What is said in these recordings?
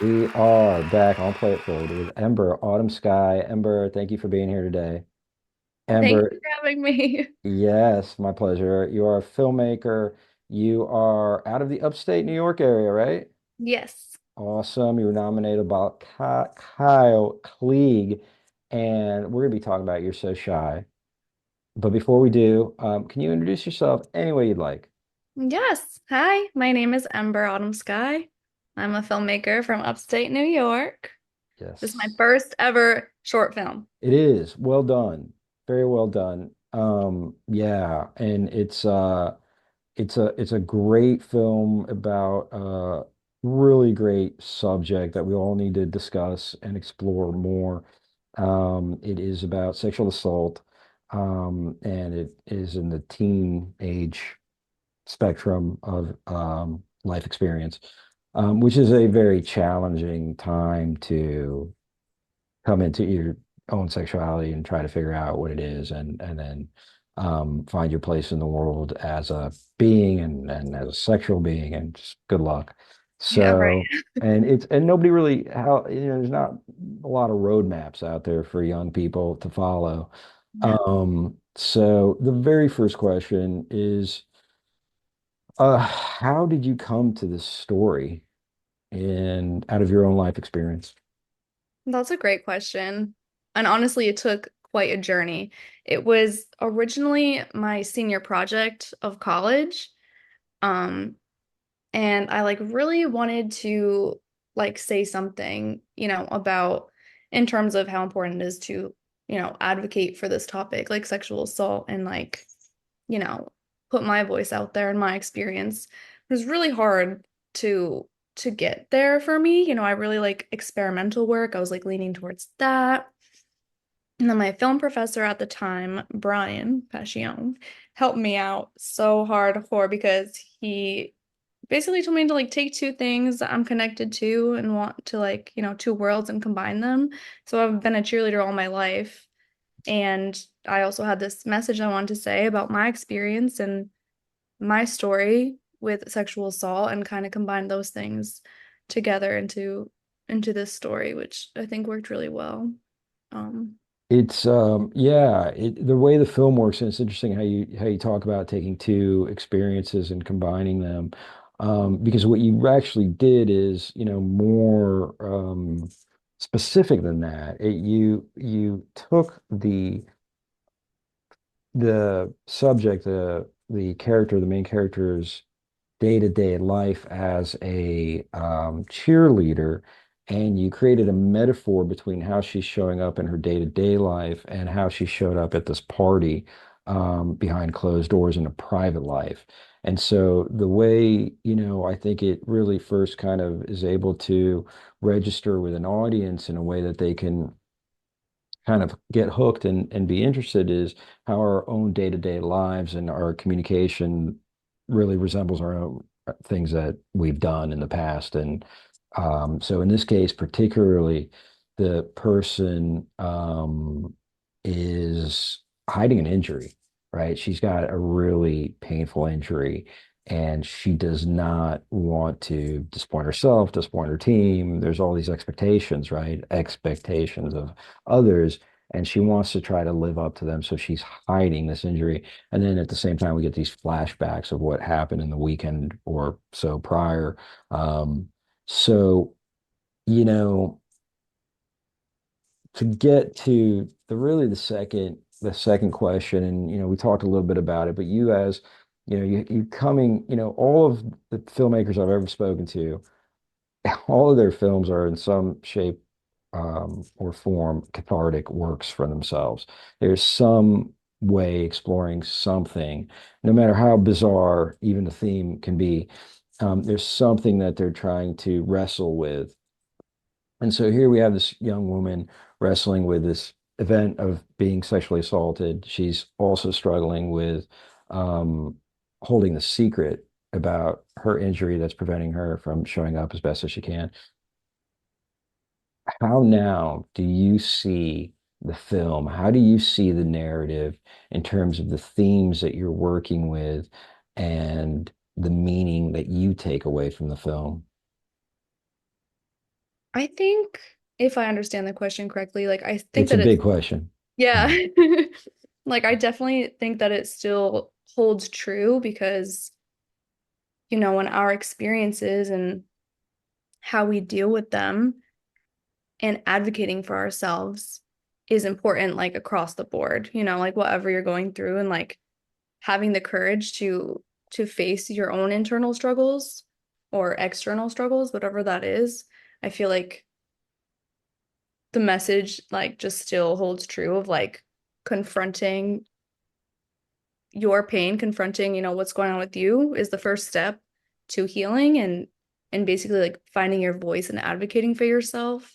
We are back on Play It Forward with Ember AutumnSkye. Ember, thank you for being here today. Thank you Ember, for having me. yes, my pleasure. You are a filmmaker. You are out of the upstate New York area, right? Yes. Awesome. You were nominated by Kyle Klieg, and we're going to be talking about You're So Shy. But before we do, can you introduce yourself any way you'd like? Yes. Hi, my name is Ember AutumnSkye. I'm a filmmaker from upstate New York. This is my Yes. first ever short film. It is. Well done. Very well done. Yeah, and it's a great film about a really great subject that we all need to discuss and explore more. It is about sexual assault, and it is in the teen age spectrum of life experience, which is a very challenging time to come into your own sexuality and try to figure out what it is and then find your place in the world as a being and as a sexual being and just good luck. Yeah, right. So and nobody really how there's not a lot of roadmaps out there for young people to follow. Yeah. So the very first question is how did you come to this story and out of your own life experience? That's a great question. And honestly, it took quite a journey. It was originally my senior project of college. Um, and I like really wanted to like say something, about in terms of how important it is to, advocate for this topic, like sexual assault and like, you know, put my voice out there and my experience. It was really hard to get there for me. I really like experimental work. I was like leaning towards that. And then my film professor at the time, Brian Passion, helped me out so hardcore because he basically told me to like take two things that I'm connected to and want to like, two worlds and combine them. So I've been a cheerleader all my life. And I also had this message I wanted to say about my experience and my story with sexual assault and kind of combine those things together into this story, which I think worked really well. Um, It's yeah, the way the film works, and it's interesting how you talk about taking two experiences and combining them. Because what you actually did is, more specific than that. You took the subject, the character, the main character's day-to-day life as a cheerleader, and you created a metaphor between how she's showing up in her day-to-day life and how she showed up at this party behind closed doors in a private life. And so the way, I think it really first kind of is able to register with an audience in a way that they can kind of get hooked and be interested is how our own day-to-day lives and our communication really resembles our own things that we've done in the past. And so in this case, particularly, the person is hiding an injury, right? She's got a really painful injury. And she does not want to disappoint herself, disappoint her team. There's all these expectations, right? Expectations of others, and she wants to try to live up to them. So she's hiding this injury. And then at the same time, we get these flashbacks of what happened in the weekend or so prior. Um, so, you know, to get to the really the second question, and we talked a little bit about it, but you as you coming, all of the filmmakers I've ever spoken to, all of their films are in some shape or form cathartic works for themselves. There's some way exploring something, no matter how bizarre even the theme can be. There's something that they're trying to wrestle with. And so here we have this young woman wrestling with this event of being sexually assaulted. She's also struggling with um, holding the secret about her injury that's preventing her from showing up as best as she can. How now do you see the film? How do you see the narrative in terms of the themes that you're working with and the meaning that you take away from the film? I think if I understand the question correctly, like I think It's a that it's big question. yeah. Mm. Like I definitely think that it still holds true because, in our experiences and how we deal with them and advocating for ourselves is important like across the board, like whatever you're going through and like having the courage to face your own internal struggles or external struggles, whatever that is. I feel like the message like just still holds true of like confronting your pain, confronting, what's going on with you is the first step to healing and basically like finding your voice and advocating for yourself.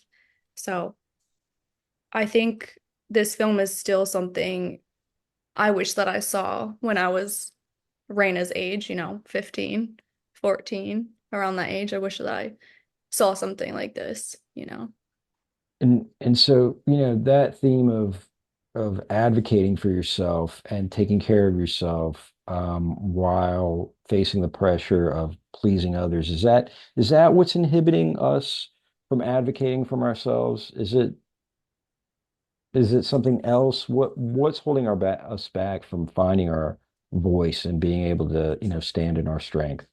So, I think this film is still something I wish that I saw when I was Reyna's age, 15, 14, around that age. I wish that I saw something like this. And so, that theme of advocating for yourself and taking care of yourself while facing the pressure of pleasing others, is that what's inhibiting us from advocating from ourselves? Is it something else? What's holding us back from finding our voice and being able to, stand in our strength?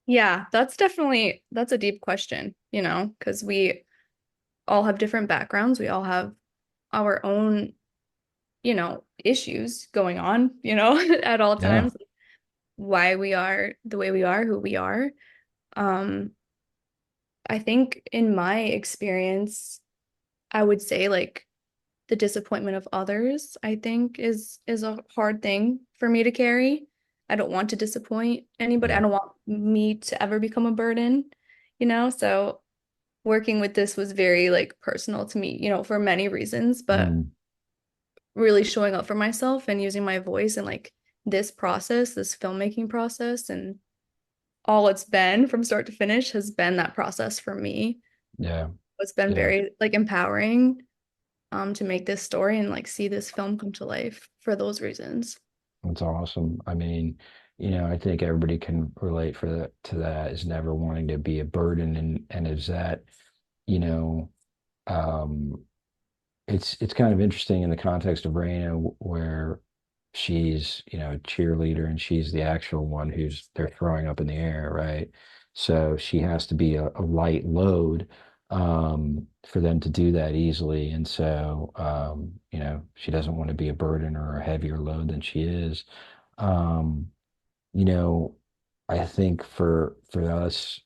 Yeah, that's a deep question, because we all have different backgrounds. We all have our own, issues going on, at all Yeah. times, why we are the way we are, who we are. Um, I think in my experience, I would say like the disappointment of others, I think is a hard thing for me to carry. I don't want to disappoint anybody. I Yeah. don't want me to ever become a burden. So working with this was very like personal to me, for many reasons, but Mm, really showing up for myself and using my voice and like this process, this filmmaking process and all it's been from start to finish has been that process for me. yeah. It's been Yeah. very like empowering to make this story and like see this film come to life for those reasons. That's awesome. I mean, I think everybody can relate to that is never wanting to be a burden and is that, you know, um it's kind of interesting in the context of Reina where she's, a cheerleader and she's the actual one who's they're throwing up in the air, right? So she has to be a light load for them to do that easily. And so she doesn't want to be a burden or a heavier load than she is. Um, you know, I think for us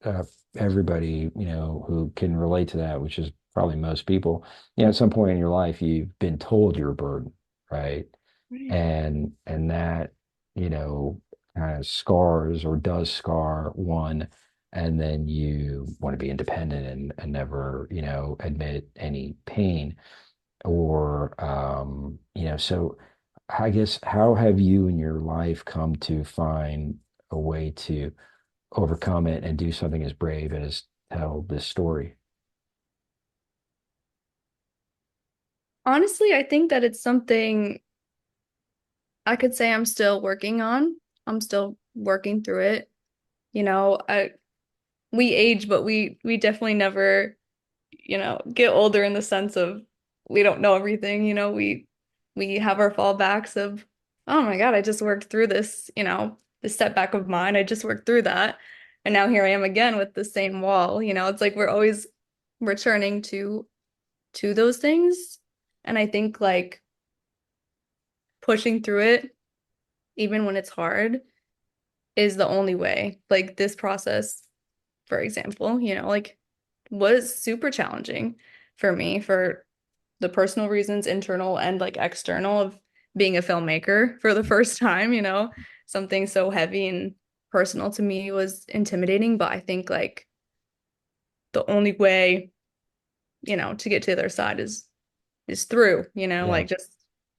uh, everybody, who can relate to that, which is probably most people, at some point in your life, you've been told you're a burden, right? Right. And that, you know, kind of scars or does scar one, and then you want to be independent and never, admit any pain or, so I guess how have you in your life come to find a way to overcome it and do something as brave as tell this story? Honestly, I think that it's something I could say I'm still working on. I'm still working through it. We age, but we definitely never, get older in the sense of we don't know everything, we have our fallbacks of, oh my God, I just worked through this setback of mine. I just worked through that. And now here I am again with the same wall. It's like we're always returning to those things. And I think like pushing through it, even when it's hard, is the only way. Like this process, for example, like was super challenging for me for the personal reasons, internal and like external of being a filmmaker for the first time, something so heavy and personal to me was intimidating, but I think like the only way, to get to the other side is through, Yeah. like just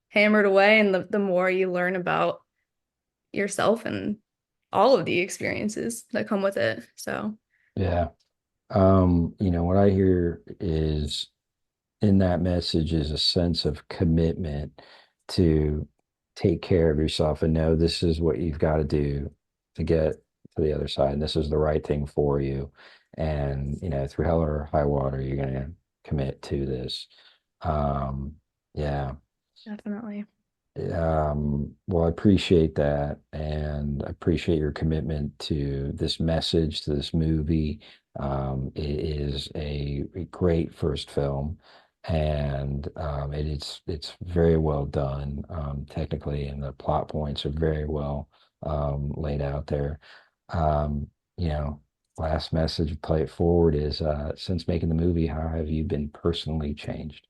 hammered away and the more you learn about yourself and all of the experiences that come with it. So, Yeah. What I hear is in that message is a sense of commitment to take care of yourself and know this is what you've got to do to get to the other side. And this is the right thing for you. and through hell or high water, you're gonna commit to this. Yeah. Definitely. Well, I appreciate that, and I appreciate your commitment to this message, to this movie. It is a great first film, and it's very well done technically, and the plot points are very well laid out there. Um, you know, last message, play it forward is since making the movie, how have you been personally changed?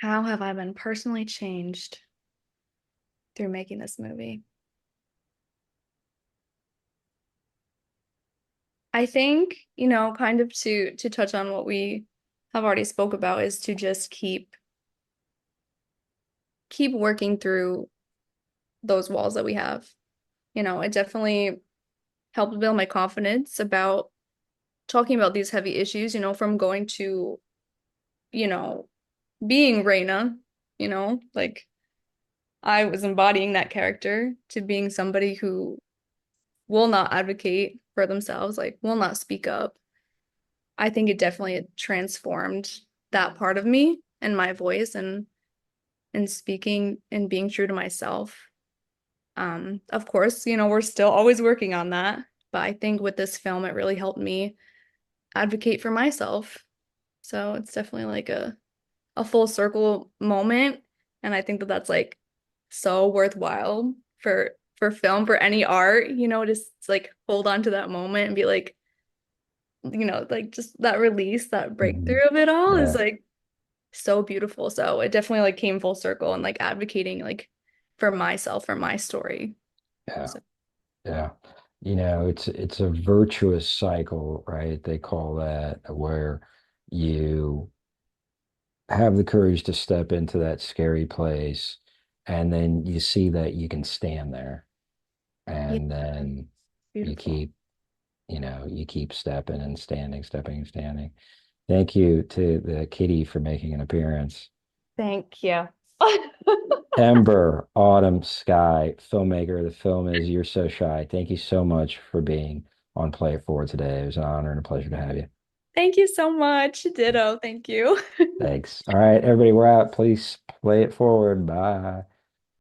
How have I been personally changed through making this movie? I think, kind of to touch on what we have already spoke about is to just keep working through those walls that we have. It definitely helped build my confidence about talking about these heavy issues, from going to, you know, being Reyna, like I was embodying that character to being somebody who will not advocate for themselves, like will not speak up. I think it definitely transformed that part of me and my voice and speaking and being true to myself. Of course, we're still always working on that, but I think with this film, it really helped me advocate for myself. So it's definitely like a full circle moment, and I think that that's like so worthwhile for film, for any art, just like hold on to that moment and be like, like just that release, that Mhm. breakthrough of it all is Yeah, like so beautiful. So it definitely like came full circle and like advocating like for myself, for my story. yeah. So Yeah. It's a virtuous cycle, right? They call that where you have the courage to step into that scary place, and then you see that you can stand there, yeah, and then you beautiful. keep, you keep stepping and standing, stepping and standing. Thank you to the kitty for making an appearance. Thank you. Ember, Autumn, Sky, filmmaker. The film is You're So Shy. Thank you so much for being on Play It Forward today. It was an honor and a pleasure to have you. Thank you so much. Ditto. Thank you. Thanks. All right, everybody, we're out. Please play it forward. Bye.